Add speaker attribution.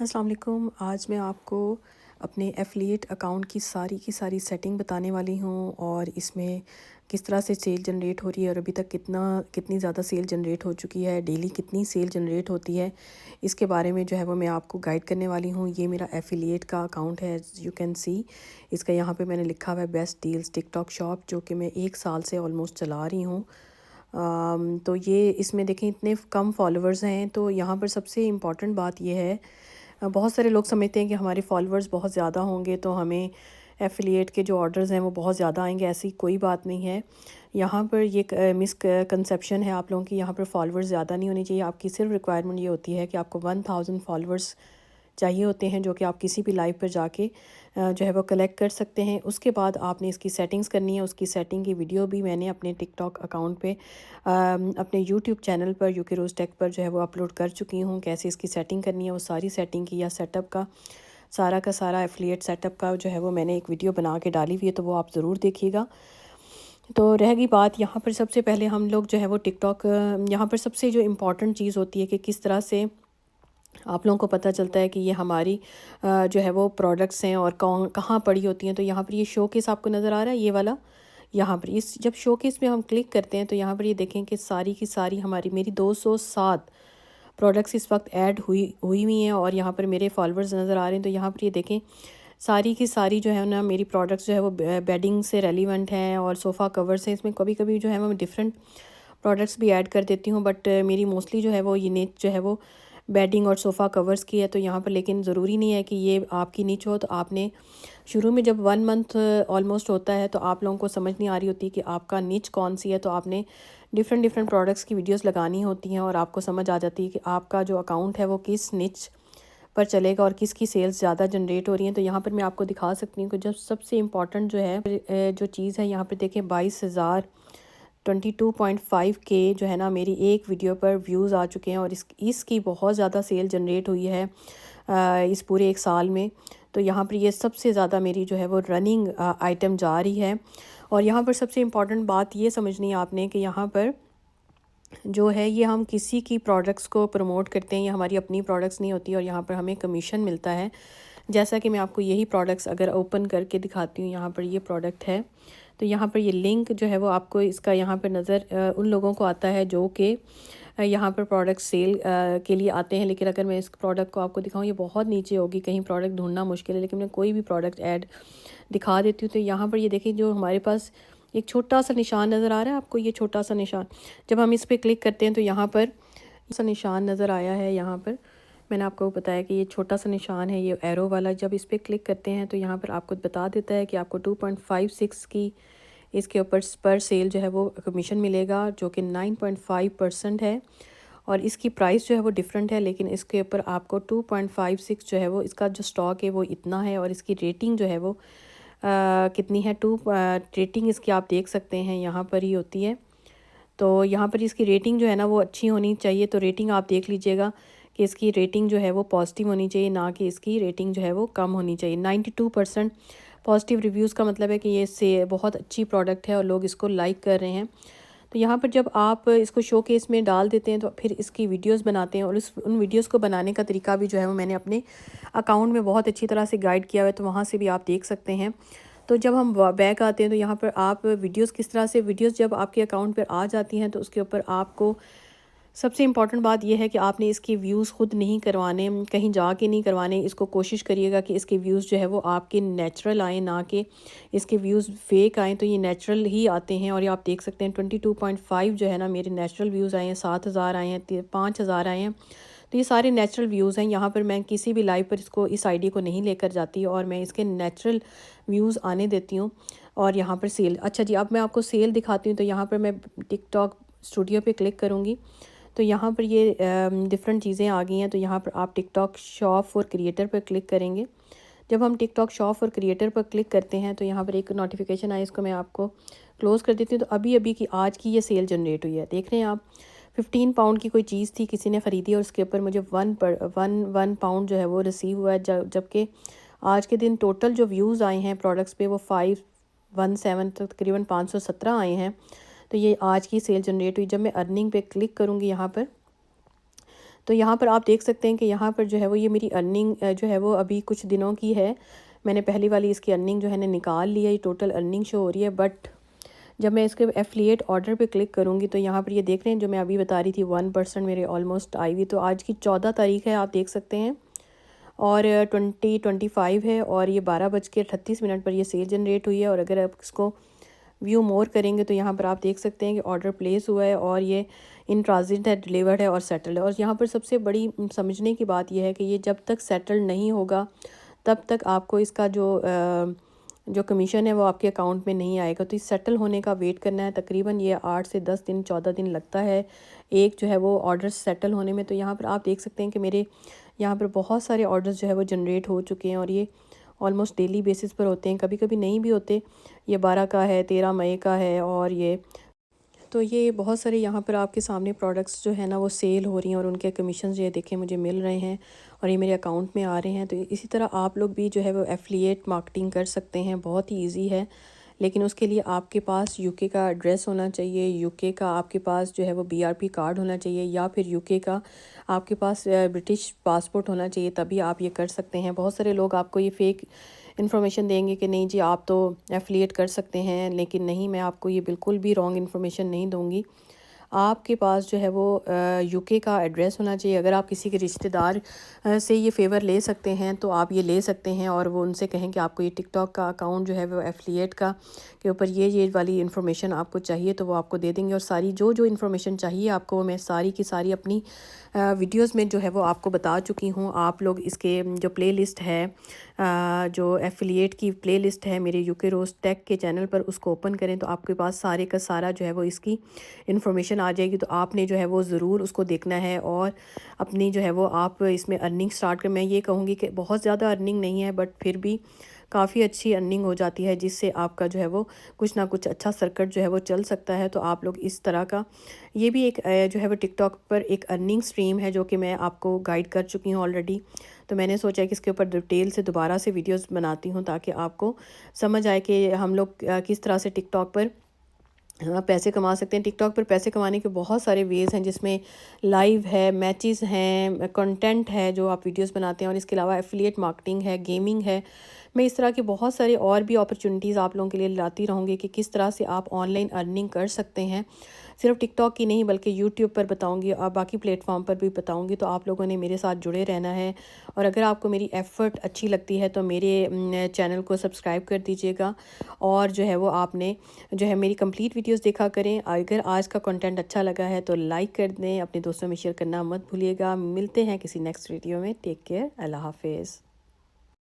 Speaker 1: अस्सलाम वालेकुम। आज मैं आपको अपने एफ़िलिएट अकाउंट की सारी सेटिंग बताने वाली हूँ और इसमें किस तरह से सेल जनरेट हो रही है और अभी तक कितनी ज़्यादा सेल जनरेट हो चुकी है, डेली कितनी सेल जनरेट होती है, इसके बारे में जो है वो मैं आपको गाइड करने वाली हूँ। ये मेरा एफ़िलिएट का अकाउंट है, एज़ यू कैन सी। इसका यहाँ पे मैंने लिखा हुआ है बेस्ट डील्स टिकटॉक शॉप, जो कि मैं 1 साल से ऑलमोस्ट चला रही हूँ। तो ये इसमें देखें इतने कम फॉलोअर्स हैं, तो यहाँ पर सबसे इम्पॉर्टेंट बात ये है। बहुत सारे लोग समझते हैं कि हमारे फॉलोअर्स बहुत ज़्यादा होंगे तो हमें एफ़िलिएट के जो ऑर्डर्स हैं वो बहुत ज़्यादा आएंगे। ऐसी कोई बात नहीं है। यहाँ पर ये मिसकंसेप्शन है आप लोगों की। यहाँ पर फॉलोअर्स ज़्यादा नहीं होनी चाहिए। आपकी सिर्फ रिक्वायरमेंट ये होती है कि आपको 1000 फॉलोअर्स चाहिए होते हैं, जो कि आप किसी भी लाइव पर जाके जो है वो कलेक्ट कर सकते हैं। उसके बाद आपने इसकी सेटिंग्स करनी है। उसकी सेटिंग की वीडियो भी मैंने अपने टिकटॉक अकाउंट पे अपने यूट्यूब चैनल पर यूके रोज़ टेक पर जो है वो अपलोड कर चुकी हूँ। कैसे इसकी सेटिंग करनी है वो सारी सेटिंग की या सेटअप का सारा एफिलिएट सेटअप का जो है वो मैंने एक वीडियो बना के डाली हुई है, तो वो आप ज़रूर देखिएगा। तो रह गई बात, यहाँ पर सबसे पहले हम लोग जो है वो टिकटॉक, यहाँ पर सबसे जो इम्पोर्टेंट चीज़ होती है कि किस तरह से आप लोगों को पता चलता है कि ये हमारी जो है वो प्रोडक्ट्स हैं और कौन कहाँ पड़ी होती हैं। तो यहाँ पर ये शोकेस आपको नज़र आ रहा है, ये वाला। यहाँ पर इस जब शोकेस में हम क्लिक करते हैं तो यहाँ पर ये देखें कि सारी की सारी हमारी मेरी 207 प्रोडक्ट्स इस वक्त ऐड हुई हैं और यहाँ पर मेरे फॉलोअर्स नज़र आ रहे हैं। तो यहाँ पर ये देखें सारी की सारी जो है ना मेरी प्रोडक्ट्स जो है वो बेडिंग से रेलिवेंट हैं और सोफ़ा कवर्स हैं। इसमें कभी कभी जो है मैं डिफरेंट प्रोडक्ट्स भी ऐड कर देती हूँ, बट मेरी मोस्टली जो है वो ये निच जो है वो बेडिंग और सोफ़ा कवर्स की है। तो यहाँ पर लेकिन ज़रूरी नहीं है कि ये आपकी निच हो। तो आपने शुरू में जब 1 मंथ ऑलमोस्ट होता है तो आप लोगों को समझ नहीं आ रही होती कि आपका निच कौन सी है, तो आपने डिफरेंट डिफरेंट प्रोडक्ट्स की वीडियोस लगानी होती हैं और आपको समझ आ जाती है कि आपका जो अकाउंट है वो किस निच पर चलेगा और किसकी सेल्स ज़्यादा जनरेट हो रही हैं। तो यहाँ पर मैं आपको दिखा सकती हूँ कि जब सबसे इम्पॉर्टेंट जो है जो चीज़ है, यहाँ पर देखें 22,000 22.5 के जो है ना मेरी एक वीडियो पर व्यूज़ आ चुके हैं और इसकी बहुत ज़्यादा सेल जनरेट हुई है इस पूरे 1 साल में। तो यहाँ पर ये सबसे ज़्यादा मेरी जो है वो रनिंग आइटम जा रही है। और यहाँ पर सबसे इम्पॉर्टेंट बात ये समझनी है आपने कि यहाँ पर जो है ये हम किसी की प्रोडक्ट्स को प्रमोट करते हैं, ये हमारी अपनी प्रोडक्ट्स नहीं होती और यहाँ पर हमें कमीशन मिलता है। जैसा कि मैं आपको यही प्रोडक्ट्स अगर ओपन करके दिखाती हूँ, यहाँ पर ये प्रोडक्ट है। तो यहाँ पर ये लिंक जो है वो आपको इसका यहाँ पर नज़र उन लोगों को आता है जो कि यहाँ पर प्रोडक्ट सेल के लिए आते हैं। लेकिन अगर मैं इस प्रोडक्ट को आपको दिखाऊँ, ये बहुत नीचे होगी, कहीं प्रोडक्ट ढूंढना मुश्किल है, लेकिन मैं कोई भी प्रोडक्ट ऐड दिखा देती हूँ। तो यहाँ पर ये देखिए जो हमारे पास एक छोटा सा निशान नज़र आ रहा है आपको, ये छोटा सा निशान जब हम इस पर क्लिक करते हैं तो यहाँ पर सा निशान नज़र आया है। यहाँ पर मैंने आपको बताया कि ये छोटा सा निशान है, ये एरो वाला। जब इस पर क्लिक करते हैं तो यहाँ पर आपको बता देता है कि आपको 2.56 की इसके ऊपर पर सेल जो है वो कमीशन मिलेगा, जो कि 9.5% है। और इसकी प्राइस जो है वो डिफरेंट है, लेकिन इसके ऊपर आपको 2.56 जो है वो इसका जो स्टॉक है वो इतना है। और इसकी रेटिंग जो है वो कितनी है, रेटिंग इसकी आप देख सकते हैं यहाँ पर ही होती है। तो यहाँ पर इसकी रेटिंग जो है ना वो अच्छी होनी चाहिए। तो रेटिंग आप देख लीजिएगा कि इसकी रेटिंग जो है वो पॉजिटिव होनी चाहिए, ना कि इसकी रेटिंग जो है वो कम होनी चाहिए। 92% पॉजिटिव रिव्यूज़ का मतलब है कि ये से बहुत अच्छी प्रोडक्ट है और लोग इसको लाइक कर रहे हैं। तो यहाँ पर जब आप इसको शो केस में डाल देते हैं तो फिर इसकी वीडियोस बनाते हैं, और उन वीडियोस को बनाने का तरीका भी जो है वो मैंने अपने अकाउंट में बहुत अच्छी तरह से गाइड किया हुआ है, तो वहाँ से भी आप देख सकते हैं। तो जब हम बैक आते हैं तो यहाँ पर आप वीडियोस किस तरह से वीडियोस जब आपके अकाउंट पर आ जाती हैं तो उसके ऊपर आपको सबसे इम्पॉर्टेंट बात यह है कि आपने इसके व्यूज़ ख़ुद नहीं करवाने, कहीं जाके नहीं करवाने। इसको कोशिश करिएगा कि इसके व्यूज़ जो है वो आपके नेचुरल आएँ, ना कि इसके व्यूज़ फेक आएँ। तो ये नेचुरल ही आते हैं और ये आप देख सकते हैं 22.5 जो है ना मेरे नेचुरल व्यूज़ आए हैं, 7,000 आए हैं, 5,000 आए हैं। तो ये सारे नेचुरल व्यूज़ हैं। यहाँ पर मैं किसी भी लाइव पर इस आईडी को नहीं लेकर जाती और मैं इसके नेचुरल व्यूज़ आने देती हूँ। और यहाँ पर सेल, अच्छा जी, अब मैं आपको सेल दिखाती हूँ। तो यहाँ पर मैं टिकटॉक स्टूडियो पे क्लिक करूँगी तो यहाँ पर ये डिफरेंट चीज़ें आ गई हैं। तो यहाँ पर आप टिकटॉक शॉप फॉर क्रिएटर पर क्लिक करेंगे। जब हम टिकटॉक शॉप फॉर क्रिएटर पर क्लिक करते हैं तो यहाँ पर एक नोटिफिकेशन आई, इसको मैं आपको क्लोज़ कर देती हूँ। तो अभी अभी की आज की ये सेल जनरेट हुई है, देख रहे हैं आप। 15 पाउंड की कोई चीज़ थी, किसी ने ख़रीदी और उसके ऊपर मुझे 1 पाउंड जो है वो रिसीव हुआ है। जबकि आज के दिन टोटल जो व्यूज़ आए हैं प्रोडक्ट्स पे वो 517 तकरीबन 517 आए हैं। तो ये आज की सेल जनरेट हुई। जब मैं अर्निंग पे क्लिक करूँगी यहाँ पर तो यहाँ पर आप देख सकते हैं कि यहाँ पर जो है वो ये मेरी अर्निंग जो है वो अभी कुछ दिनों की है। मैंने पहली वाली इसकी अर्निंग जो है ना निकाल लिया, ये टोटल अर्निंग शो हो रही है। बट जब मैं इसके एफिलिएट ऑर्डर पे क्लिक करूँगी तो यहाँ पर ये देख रहे हैं जो मैं अभी बता रही थी 1% मेरे ऑलमोस्ट आई हुई। तो आज की 14 तारीख है, आप देख सकते हैं, और 2025 है, और ये 12:38 पर ये सेल जनरेट हुई है। और अगर आप इसको व्यू मोर करेंगे तो यहाँ पर आप देख सकते हैं कि ऑर्डर प्लेस हुआ है और ये इन ट्रांजिट है, डिलीवर्ड है और सेटल्ड है। और यहाँ पर सबसे बड़ी समझने की बात यह है कि ये जब तक सेटल्ड नहीं होगा तब तक आपको इसका जो कमीशन है वो आपके अकाउंट में नहीं आएगा। तो इस सेटल होने का वेट करना है। तकरीबन ये 8 से 10 दिन 14 दिन लगता है एक जो है वो ऑर्डर सेटल होने में। तो यहाँ पर आप देख सकते हैं कि मेरे यहाँ पर बहुत सारे ऑर्डर्स जो है वो जनरेट हो चुके हैं, और ये ऑलमोस्ट डेली बेसिस पर होते हैं, कभी कभी नहीं भी होते। ये 12 का है, 13 मई का है, और ये तो ये बहुत सारे यहाँ पर आपके सामने प्रोडक्ट्स जो है ना वो सेल हो रही हैं और उनके कमीशन ये देखें मुझे मिल रहे हैं और ये मेरे अकाउंट में आ रहे हैं। तो इसी तरह आप लोग भी जो है वो एफिलिएट मार्केटिंग कर सकते हैं, बहुत ही इजी है। लेकिन उसके लिए आपके पास यूके का एड्रेस होना चाहिए, यूके का आपके पास जो है वो बीआरपी कार्ड होना चाहिए, या फिर यूके का आपके पास ब्रिटिश पासपोर्ट होना चाहिए, तभी आप ये कर सकते हैं। बहुत सारे लोग आपको ये फेक इन्फॉर्मेशन देंगे कि नहीं जी आप तो एफिलिएट कर सकते हैं, लेकिन नहीं, मैं आपको ये बिल्कुल भी रॉन्ग इन्फॉर्मेशन नहीं दूंगी। आपके पास जो है वो यूके का एड्रेस होना चाहिए। अगर आप किसी के रिश्तेदार से ये फ़ेवर ले सकते हैं तो आप ये ले सकते हैं, और वो उनसे कहें कि आपको ये टिकटॉक का अकाउंट जो है वो एफिलिएट का के ऊपर ये वाली इन्फॉर्मेशन आपको चाहिए, तो वो आपको दे देंगे। और सारी जो इन्फॉर्मेशन चाहिए आपको मैं सारी की सारी अपनी वीडियोस में जो है वो आपको बता चुकी हूँ। आप लोग इसके जो प्लेलिस्ट है, जो एफिलिएट की प्लेलिस्ट है मेरे यूके रोस्ट टेक के चैनल पर, उसको ओपन करें तो आपके पास सारे का सारा जो है वो इसकी इन्फॉर्मेशन आ जाएगी। तो आपने जो है वो ज़रूर उसको देखना है और अपनी जो है वो आप इसमें अर्निंग स्टार्ट कर। मैं ये कहूँगी कि बहुत ज़्यादा अर्निंग नहीं है, बट फिर भी काफ़ी अच्छी अर्निंग हो जाती है, जिससे आपका जो है वो कुछ ना कुछ अच्छा सर्किट जो है वो चल सकता है। तो आप लोग इस तरह का, ये भी एक जो है वो टिकटॉक पर एक अर्निंग स्ट्रीम है जो कि मैं आपको गाइड कर चुकी हूँ ऑलरेडी। तो मैंने सोचा कि इसके ऊपर डिटेल से दोबारा से वीडियोस बनाती हूँ ताकि आपको समझ आए कि हम लोग किस तरह से टिकटॉक पर पैसे कमा सकते हैं। टिकटॉक पर पैसे कमाने के बहुत सारे वेज़ हैं, जिसमें लाइव है, मैचेस हैं, कंटेंट है जो आप वीडियोस बनाते हैं, और इसके अलावा एफिलिएट मार्केटिंग है, गेमिंग है। मैं इस तरह की बहुत सारे और भी अपॉर्चुनिटीज़ आप लोगों के लिए लाती रहूँगी कि किस तरह से आप ऑनलाइन अर्निंग कर सकते हैं। सिर्फ टिकटॉक की नहीं बल्कि यूट्यूब पर बताऊँगी और बाकी प्लेटफॉर्म पर भी बताऊँगी। तो आप लोगों ने मेरे साथ जुड़े रहना है, और अगर आपको मेरी एफ़र्ट अच्छी लगती है तो मेरे चैनल को सब्सक्राइब कर दीजिएगा, और जो है वो आपने जो है मेरी कंप्लीट वीडियोस देखा करें। अगर आज का कंटेंट अच्छा लगा है तो लाइक कर दें, अपने दोस्तों में शेयर करना मत भूलिएगा। मिलते हैं किसी नेक्स्ट वीडियो में। टेक केयर, अल्लाह हाफिज़।